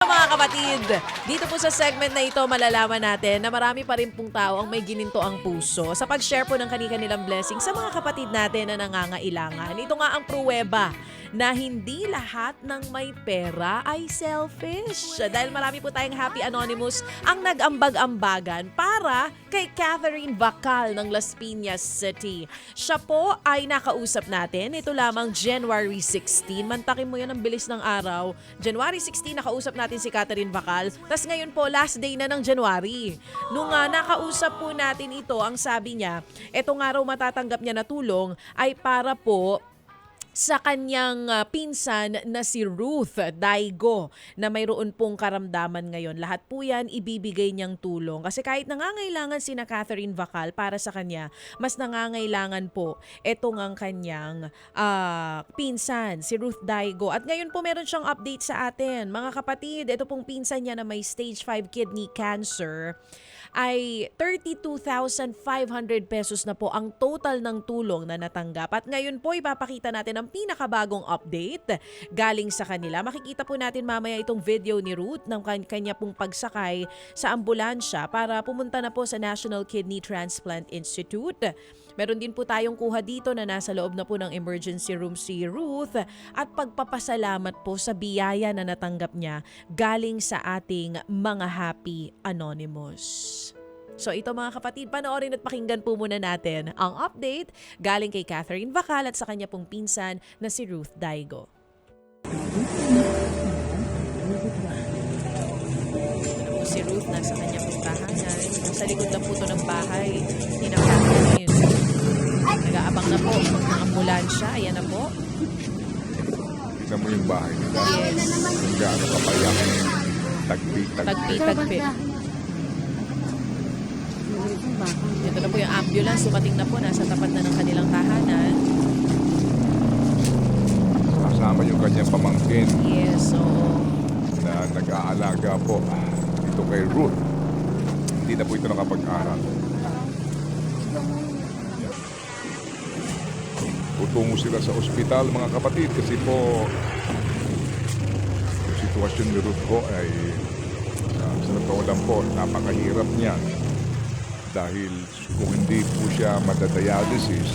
mga kapatid, dito po sa segment na ito malalaman natin na marami pa rin pong tao ang may gininto ang puso sa pag-share po ng kanilang blessing sa mga kapatid natin na nangangailangan. Ito nga ang pruweba na hindi lahat ng may pera ay selfish. Dahil marami po tayong Happy Anonymous ang nag-ambag-ambagan para kay Catherine Bacal ng Las Piñas City. Siya po ay nakausap natin. Ito lamang January 16. Mantakin mo yan ang bilis ng araw. January 16, nakausap natin si Catherine Bacal. Tapos ngayon po, last day na ng January. Nung nakausap po natin ito, ang sabi niya, eto nga raw matatanggap niya na tulong ay para po sa kanyang pinsan na si Ruth Daigo na mayroon pong karamdaman ngayon. Lahat po yan ibibigay niyang tulong. Kasi kahit nangangailangan sina Catherine Bacal para sa kanya, mas nangangailangan po etong ang kanyang pinsan, si Ruth Daigo. At ngayon po meron siyang update sa atin. Mga kapatid, ito pong pinsan niya na may stage 5 kidney cancer ay 32,500 pesos na po ang total ng tulong na natanggap. At ngayon po ipapakita natin ang pinakabagong update galing sa kanila. Makikita po natin mamaya itong video ni Ruth ng kanya pong pagsakay sa ambulansya para pumunta na po sa National Kidney Transplant Institute. Meron din po tayong kuha dito na nasa loob na po ng emergency room si Ruth at pagpapasalamat po sa biyaya na natanggap niya galing sa ating mga Happy Anonymous. So ito mga kapatid, panoorin at pakinggan po muna natin ang update galing kay Catherine Bacal at sa kanya pong pinsan na si Ruth Daigo. Si Ruth nasa kanya pong tahanan. Sa likod na po ito ng bahay ni na Catherine. Nag-aabang na po ng ambulansya. Ayan na po. Tignan mo yung bahay nila. Yes. Kung gaano kapayak. Tagpi. Ito na po yung ambulance. Sumating na po. Nasa tapat na ng kanilang tahanan. Kasama yung kanyang pamangkin Yes, so na nag-aalaga po dito kay Ruth. Hindi na po ito nakapag-aral. Tutungo sila sa ospital mga kapatid kasi po yung sitwasyon ni Ruth po ay sa totoo lang po napakahirap niya dahil kung hindi po siya madadialysis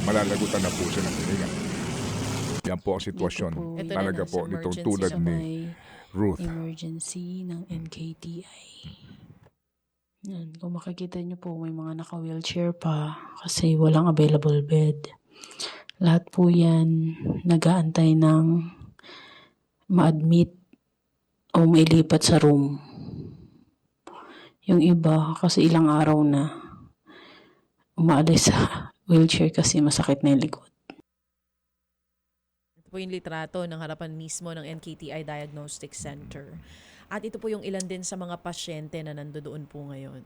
malalagutan na po siya ng hininga. Yan po ang sitwasyon Ito talaga na, po nasa nitong emergency tulad siya. ni Ruth. Emergency ng NKTI. Yan, kung makikita nyo po, may mga naka-wheelchair pa kasi walang available bed. Lahat po yan nag-aantay ng ma-admit o mailipat sa room. Yung iba, kasi ilang araw na umaalis sa wheelchair kasi masakit na yung likod. ito po yung litrato ng harapan mismo ng NKTI Diagnostic Center. At ito po yung ilan din sa mga pasyente na nandoon po ngayon.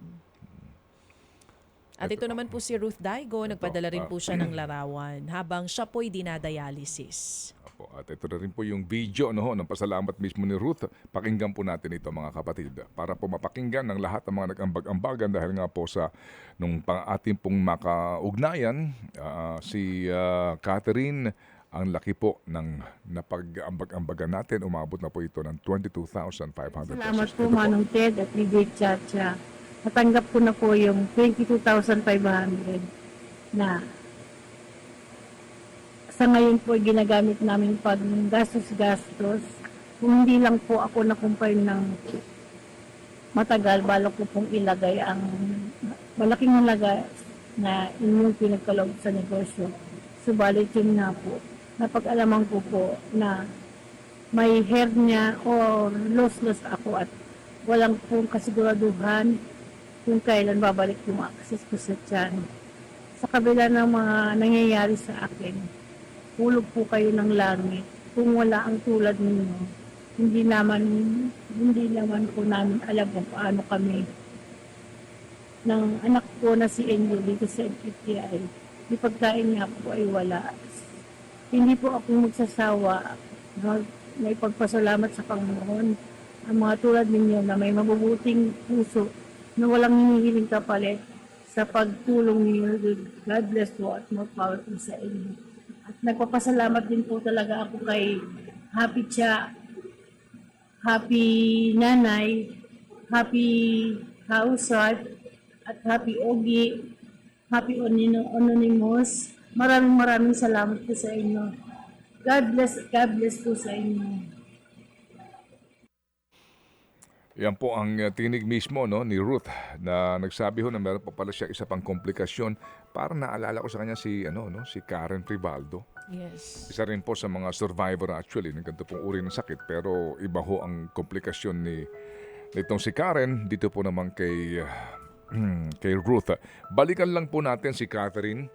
At ito naman po si Ruth Daigo, nagpadala rin po siya ng larawan habang siya po'y dinadialysis. Opo, at ito na rin po yung video ng pasalamat mismo ni Ruth. Pakinggan po natin ito mga kapatid para po mapakinggan ng lahat ng mga nag-ambag-ambagan dahil nga po sa nung ating pong makaugnayan si Catherine. Ang laki po ng napag-ambag-ambagan natin. Umabot na po ito ng 22,500 pesos. Salamat po Manong Ted at ni Big Chacha. Natanggap ko na po yung 22,500 na sa ngayon po ginagamit namin pag gastos-gastos. Kung hindi lang po ako na-confine ng matagal, balak ko pong ilagay ang malaking halaga na inyong pinagkaloob sa negosyo. Subalit yun na po. Napag-alaman ko po na may hernia o loss ako at walang pong kasiguraduhan kung kailan babalik yung access ko sa tiyan. Sa kabila ng mga nangyayari sa akin, hulog po kayo ng langit. Kung wala ang tulad ninyo, hindi naman po namin alam kung paano kami ng anak ko na si Angel dito sa NKTI. Di pagkain niya po ay wala. Hindi po ako magsasawa na ipagpasalamat sa Panginoon. Ang mga tulad ninyo na may mabubuting puso na walang hinihiling kapalit sa pagtulong ninyo. God bless po at more power po sa inyo. At nagpapasalamat din po talaga ako kay Happy Cha happy nanay, happy housewife, at happy Ogi, happy Anonymous. Maraming salamat po sa inyo. God bless po sa inyo. Yan po ang tinig mismo, no, ni Ruth na nagsabi ho na meron pa pala siya isa pang komplikasyon. Parang naalala ko sa kanya si Karen Privaldo. Yes. Isa rin po sa mga survivor actually ng ganito pong uri ng sakit, pero iba ho ang komplikasyon nitong si Karen dito po naman kay Ruth. Balikan lang po natin si Catherine.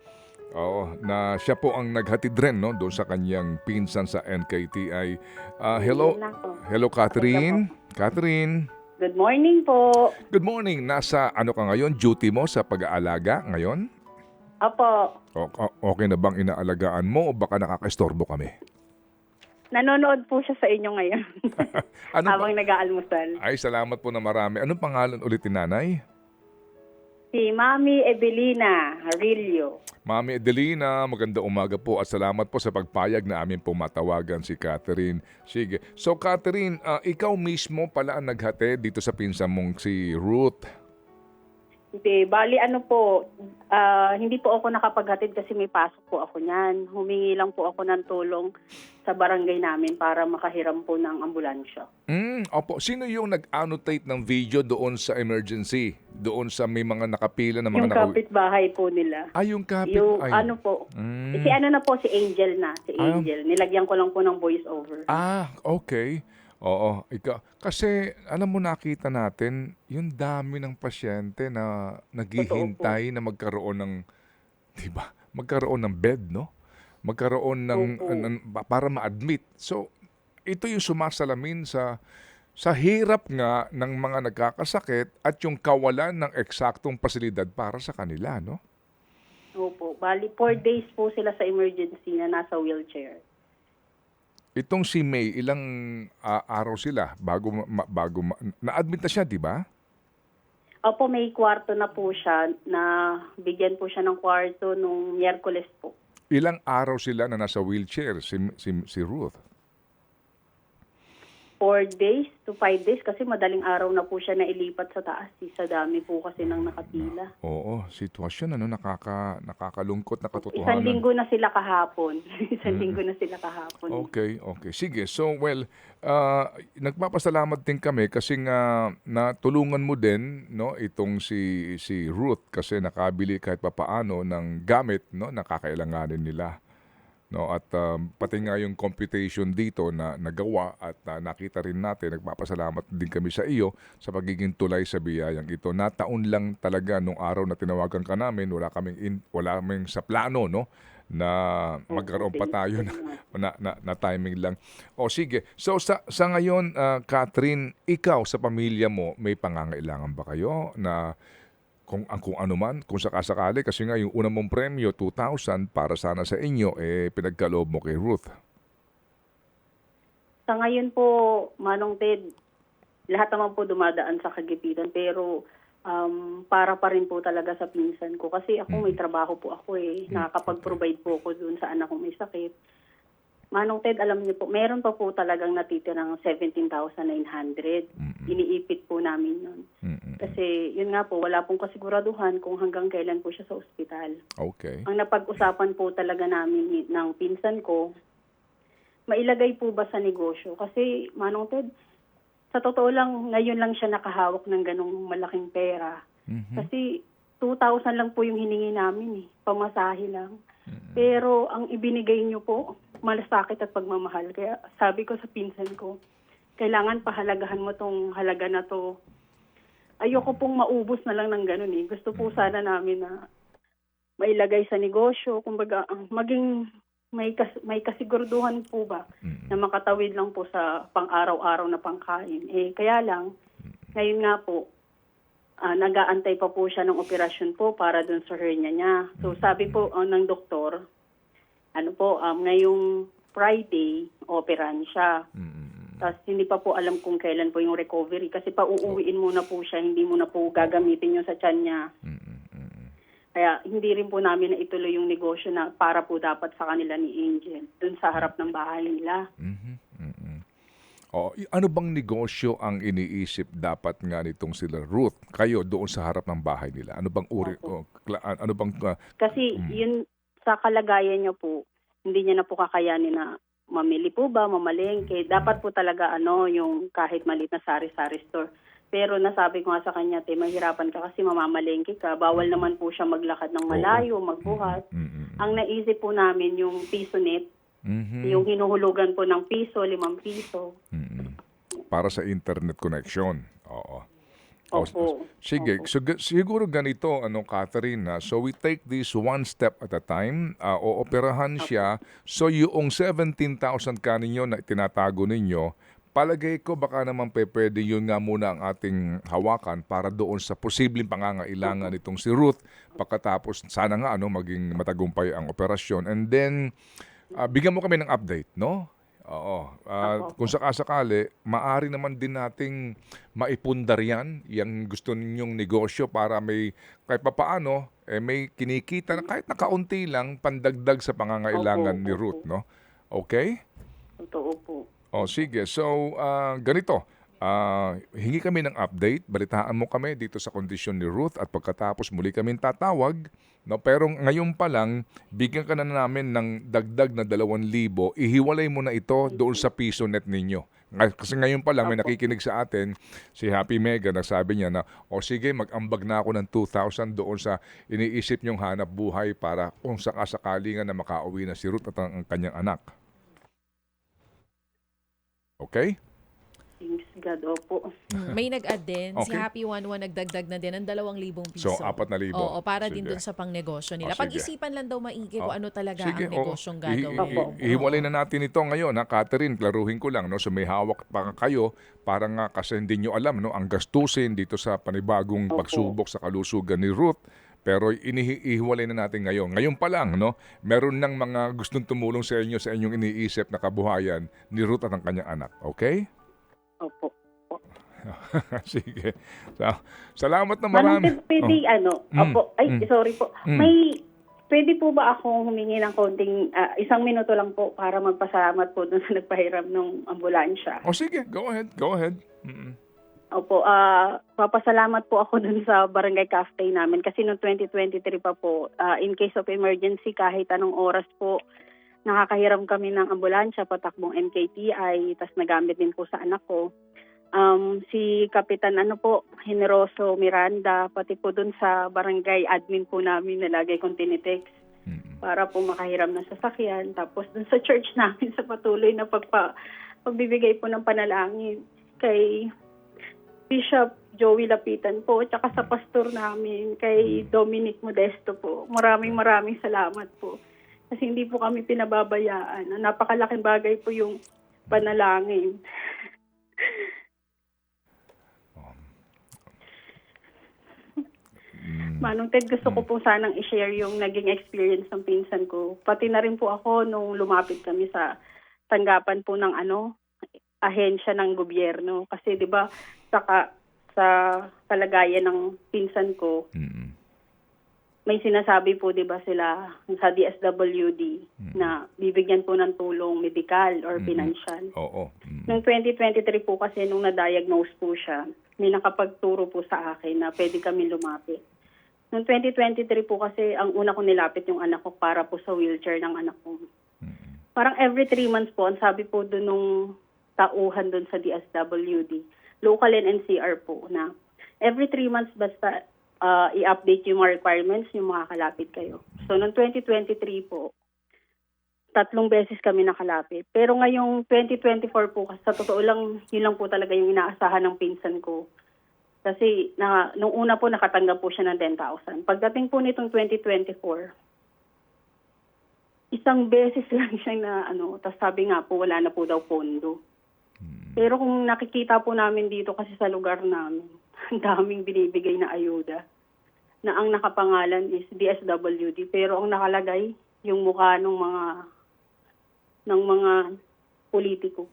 Oo, na siya po ang naghatid rin, no, doon sa kanyang pinsan sa NKTI. Hello Catherine. Catherine. Good morning po. Good morning. Nasa ano ka ngayon? Duty mo sa pag-aalaga ngayon? Opo. Okay na bang inaalagaan mo o baka nakakaistorbo kami? Nanonood po siya sa inyo ngayon. Habang nag-aalmusal. Ay, salamat po na marami. Anong pangalan ulit ni nanay? Si Mami Evelina Arilio. Mami Adelina, maganda umaga po at salamat po sa pagpayag na amin po matawagan si Catherine. Sige. So Catherine, ikaw mismo pala ang naghatid dito sa pinsan mong si Ruth. Hindi, bali hindi po ako nakapaghatid kasi may pasok po ako niyan. Humingi lang po ako ng tulong sa barangay namin para makahiram po ng ambulansya. Opo. Sino yung nag-annotate ng video doon sa emergency? Doon sa may mga nakapila na mga Yung kapitbahay po nila. yung kapit. Yung ay. ano po. Si ano na po, si Angel na. Si Angel. Nilagyan ko lang po ng voice over. Okay. Oo, kasi alam mo nakita natin yung dami ng pasyente na naghihintay na magkaroon ng 'di ba? Magkaroon ng bed, no? Magkaroon para ma-admit. So, ito yung sumasalamin sa hirap nga ng mga nagkakasakit at yung kawalan ng eksaktong pasilidad para sa kanila, no? Opo. Bali 4 days po sila sa emergency na nasa wheelchair. Itong si May, ilang araw sila bago na-admit na siya, di ba? Opo, may kwarto na po siya na bigyan po siya ng kwarto nung Miyerkules po. Ilang araw sila na nasa wheelchair si Ruth? 4 days to 5 days kasi madaling araw na po siya nailipat sa taas. Sa dami po kasi nang nakapila. Oo, sitwasyon nakakalungkot na katotohanan. Isang linggo na sila kahapon. Okay. Sige. So, nagpapasalamat din kami kasi nga natulungan mo din, no, itong si Ruth kasi nakabili kahit papaano ng gamit, no, na kakailanganin nila. No, at pati nga yung computation dito na nagawa at nakita rin natin, nagpapasalamat din kami sa iyo sa pagiging tulay sa biyayang ito. Nataon lang talaga nung araw na tinawagan ka namin, wala kaming sa plano, no, na magkaroon pa tayo na timing lang. O sige, so sa ngayon, Catherine, ikaw sa pamilya mo, may pangangailangan ba kayo na kung ano man, kung sakasakali, kasi nga yung unang mong premyo, 2,000, para sana sa inyo, pinagkaloob mo kay Ruth. Sa ngayon po, Manong Ted, lahat naman po dumadaan sa kagipitan, pero para pa rin po talaga sa pinsan ko. Kasi ako may trabaho po ako nakakapag-provide po ako dun sa anak kong may sakit. Manong Ted, alam niyo po, meron pa po talagang natitirang 17,900. Iniipit po namin yun. Kasi yun nga po, wala pong kasiguraduhan kung hanggang kailan po siya sa ospital. Okay. Ang napag-usapan po talaga namin ng pinsan ko, mailagay po ba sa negosyo? Kasi Manong Ted, sa totoo lang, ngayon lang siya nakahawak ng ganong malaking pera. Kasi 2,000 lang po yung hiningi namin pamasahe lang. Pero ang ibinigay niyo po, malasakit at pagmamahal. Kaya sabi ko sa pinsan ko, kailangan pahalagahan mo tong halaga na to. Ayoko pong maubos na lang ng ganun Gusto po sana namin na mailagay sa negosyo. Kumbaga, maging may kasiguraduhan po ba na makatawid lang po sa pang-araw-araw na pangkain. Kaya lang, ngayon nga po, nag-aantay pa po siya ng operasyon po para dun sa hernia niya. So sabi po ng doktor, ngayong Friday, operan siya. Tapos hindi pa po alam kung kailan po yung recovery kasi pauuwiin muna po siya, hindi muna po gagamitin yung sa tiyan niya. Kaya hindi rin po namin na ituloy yung negosyo na para po dapat sa kanila ni Angel, dun sa harap ng bahay nila. Ano bang negosyo ang iniisip dapat nga nitong sila Ruth, kayo doon sa harap ng bahay nila? Ano bang uri, ano bang, Kasi yun sa kalagayan niya po, hindi niya na po kakayanin na mamili po ba, mamalengke. Dapat po talaga yung kahit maliit na sari-sari store. Pero nasabi ko nga sa kanya, mahirapan ka kasi mamamalengke ka. Bawal naman po siya maglakad ng malayo, magbuhat. Ang naisip po namin yung piso net, yung hinuhulugan po ng piso, 5 piso. para sa internet connection? Oo. Opo. Sige, so, siguro ganito, Catherine, so we take this one step at a time, ooperahan siya, so yung 17,000 kaninyo na tinatago ninyo, palagay ko baka naman pwede yun nga muna ang ating hawakan para doon sa posibleng pangangailangan nitong si Ruth, pagkatapos sana nga maging matagumpay ang operasyon. And then, bigyan mo kami ng update, no? Oo. Kung sakasakali, maari naman din nating maipundar yan, yung gusto ninyong negosyo para may kahit papaano, may kinikita na kahit na kaunti lang pandagdag sa pangangailangan ni Ruth, no? Okay? Totoo po. Sige. So, ganito. Hingi kami ng update, balitaan mo kami dito sa kondisyon ni Ruth at pagkatapos muli kami tatawag. No, pero ngayon pa lang, bigyan ka na namin ng dagdag na 2,000, ihiwalay mo na ito doon sa piso net ninyo. Kasi ngayon pa lang may nakikinig sa atin, si Happy Mega, nagsabi niya na, sige, mag-ambag na ako ng 2,000 doon sa iniisip niyong hanap buhay para kung sakasakali nga na makauwi na si Ruth at ang kanyang anak. Okay? Thanks God, opo. May nag-add din. Si Okay. Happy 11 nagdagdag na din ng 2,000 piso. So, 4,000. Oo, para din Sige. dun sa pangnegosyo nila. Sige. Pag-isipan lang daw maigi kung ano talaga Sige, ang negosyong gagawin. Ihiwalay na natin ito ngayon, Catherine, klaruhin ko lang, no? So may hawak pa kayo para nga kasi hindi nyo alam, no? Ang gastusin dito sa panibagong pagsubok sa kalusugan ni Ruth. Pero ihiwalay na natin ngayon. Ngayon pa lang, no? Meron ng mga gustong tumulong sa inyo sa inyong iniisip na kabuhayan ni Ruth at ang kanyang anak. Okay? Opo. Sige. Salamat na Manong marami. Ted, pwede opo, sorry po. Pwede po ba akong humingi ng konting, 1 minuto lang po para magpasalamat po dun sa nagpahiram ng ambulansya? Sige, go ahead. Go ahead. Opo, papasalamat po ako dun sa barangay cafe namin kasi noong 2023 pa po, in case of emergency, kahit anong oras po, nakakahiram kami ng ambulansya, patakbong NKTI, tas nagamit din po sa anak ko. Si Kapitan Generoso Miranda, pati po dun sa barangay admin po namin na lagay kong tinitext para po makahiram ng sasakyan. Tapos dun sa church namin sa patuloy na pagbibigay po ng panalangin kay Bishop Joey Lapitan po, tsaka sa pastor namin, kay Dominic Modesto po. Maraming salamat po. Kasi hindi po kami pinababayaan. Napakalaking bagay po yung panalangin. Manong Ted, gusto ko po sanang i-share yung naging experience ng pinsan ko. Pati na rin po ako nung lumapit kami sa tanggapan po ng ahensya ng gobyerno. Kasi 'di ba sa kalagayan ng pinsan ko, may sinasabi po 'di ba sila sa DSWD na bibigyan po ng tulong medikal or financial. Oo. Noong 2023 po kasi nung na-diagnose po siya, may nakapagturo po sa akin na pwede kami lumapit. Noong 2023 po kasi ang una ko nilapit yung anak ko para po sa wheelchair ng anak ko. Parang every 3 months po, ang sabi po doon nung tauhan doon sa DSWD, local and NCR po, na every 3 months basta i-update yung mga requirements, yung makakalapit kayo. So noong 2023 po, 3 beses kami nakalapit. Pero ngayong 2024 po, sa totoo lang, yun lang po talaga yung inaasahan ng pinsan ko. Kasi nung una po nakatanggap po siya ng 10,000. Pagdating po nitong 2024, 1 beses lang siya na tapos sabi nga po wala na po daw pondo. Pero kung nakikita po namin dito kasi sa lugar namin, ang daming binibigay na ayuda na ang nakapangalan is DSWD pero ang nakalagay yung mukha ng mga politiko.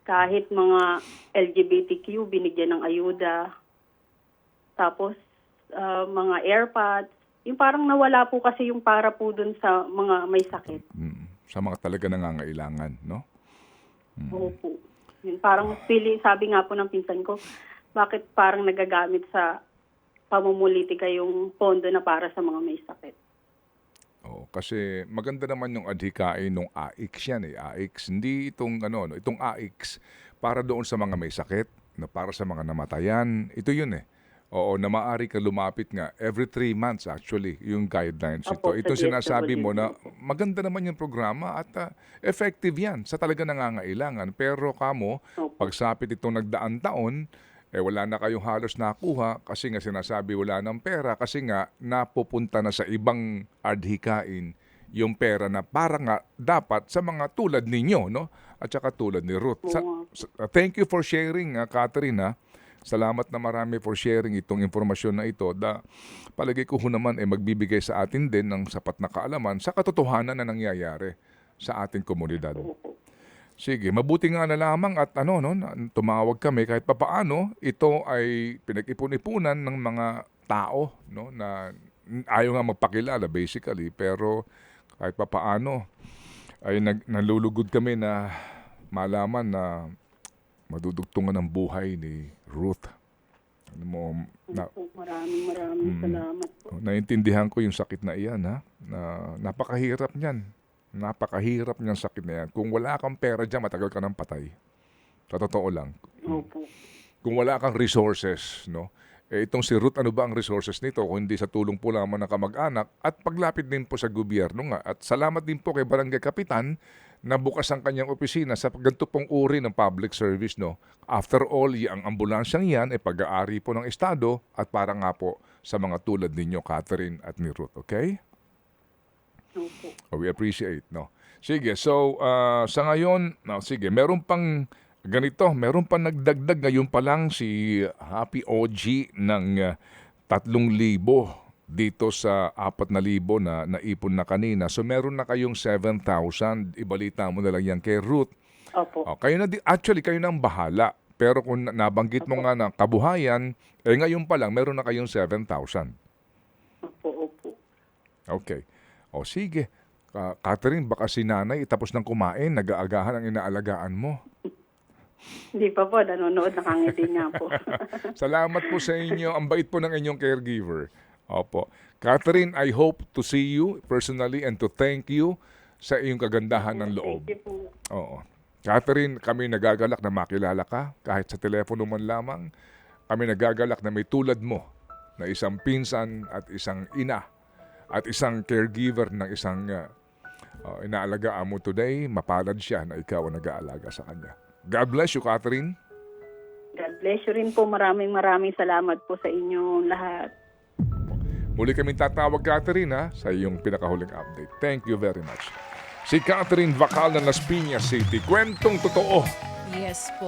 Kahit mga LGBTQ, binigyan ng ayuda. Tapos, mga airpods. Yung parang nawala po kasi yung para po dun sa mga may sakit. Sa mga talaga nangangailangan, no? Opo. Yun, parang sabi nga po ng pinsan ko, bakit parang nagagamit sa pamumulitika yung pondo na para sa mga may sakit? Oh, kasi maganda naman yung adhikain ng AIX yan eh. AIX, hindi itong ano, no, itong AIX para doon sa mga may sakit, na para sa mga namatayan. Ito yun eh. Oo, na maaari ka lumapit nga every 3 months actually yung guidelines ito. Opo, sa Ito sinasabi mo DSWD. na maganda naman yung programa at effective yan sa talaga nangangailangan. Pero kamo, Opo. pagsapit itong nagdaang taon, wala na kayong halos nakuha kasi nga sinasabi wala ng pera kasi nga napupunta na sa ibang adhikain yung pera na para nga dapat sa mga tulad ninyo, no? At saka tulad ni Ruth. Thank you for sharing, Catherine, ha? Salamat na marami for sharing itong informasyon na ito. Palagay ko naman magbibigay sa atin din ng sapat na kaalaman sa katotohanan na nangyayari sa ating komunidad. Sige, mabuti nga na lamang at tumawag kami kahit papaano. Ito ay pinag-ipon-ipunan ng mga tao, no, na ayaw nga magpakilala basically, pero kahit papaano ay nalulugod kami na malaman na madudugtungan ang buhay ni Ruth. Maraming salamat po. Naintindihan ko yung sakit na iyan, ha? Na napakahirap niyan. Napakahirap niyang sakit na yan. Kung wala kang pera dyan, matagal ka ng patay. Sa totoo lang. Opo. Kung wala kang resources, no? Itong si Ruth, ano ba ang resources nito? Kung hindi sa tulong po lamang ng kamag-anak at paglapit din po sa gobyerno nga. At salamat din po kay Barangay Kapitan na bukas ang kanyang opisina sa ganito pong uri ng public service, no? After all, ang ambulansyang yan ay pag-aari po ng Estado at para nga po sa mga tulad ninyo, Catherine at ni Ruth, okay? Opo. We appreciate, no? Sige, so sa ngayon, sige, meron pang ganito, meron pang nagdagdag ngayon pa lang si Happy OG ng 3,000 dito sa 4,000 na naipon na kanina. So meron na kayong 7,000. Ibalita mo na lang yan kay Ruth. Opo. Kayo na actually kayo na ang bahala. Pero kung nabanggit mo nga na kabuhayan, ngayon pa lang meron na kayong 7,000. Opo. Okay. O sige. Catherine, baka si nanay tapos ng kumain, nag-aagahan ang inaalagaan mo. Hindi pa po, nanonood, nakangiti nga po. Salamat po sa inyo. Ang bait po ng inyong caregiver. Opo. Catherine, I hope to see you personally and to thank you sa iyong kagandahan ng loob. Thank you po. Oo. Catherine, kami nagagalak na makilala ka kahit sa telepono man lamang. Kami nagagalak na may tulad mo na isang pinsan at isang ina at isang caregiver ng isang inaalagaan mo today. Mapalad siya na ikaw ang nag-aalaga sa kanya. God bless you, Catherine. God bless you rin po. Maraming salamat po sa inyong lahat. Muli kaming tatawag, Catherine, ha, sa iyong pinakahuling update. Thank you very much. Si Catherine Vacal ng Las Piñas City. Kwentong totoo. Yes po.